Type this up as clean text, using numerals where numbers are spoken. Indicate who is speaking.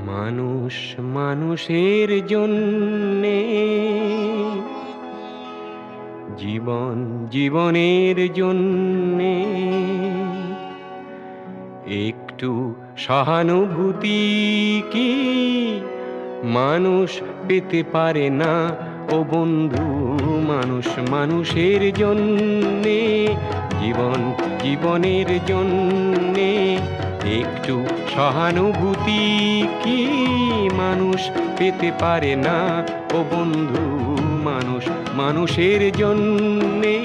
Speaker 1: মানুষ মানুষের জন্যে, জীবন জীবনের জন্যে, একটু সহানুভূতি কি মানুষ পেতে পারে না ও বন্ধু? মানুষ মানুষের জন্যে, জীবন জীবনের জন্যে, একটু সহানুভূতি কি মানুষ পেতে পারে না ও বন্ধু? মানুষ মানুষের জন্যে।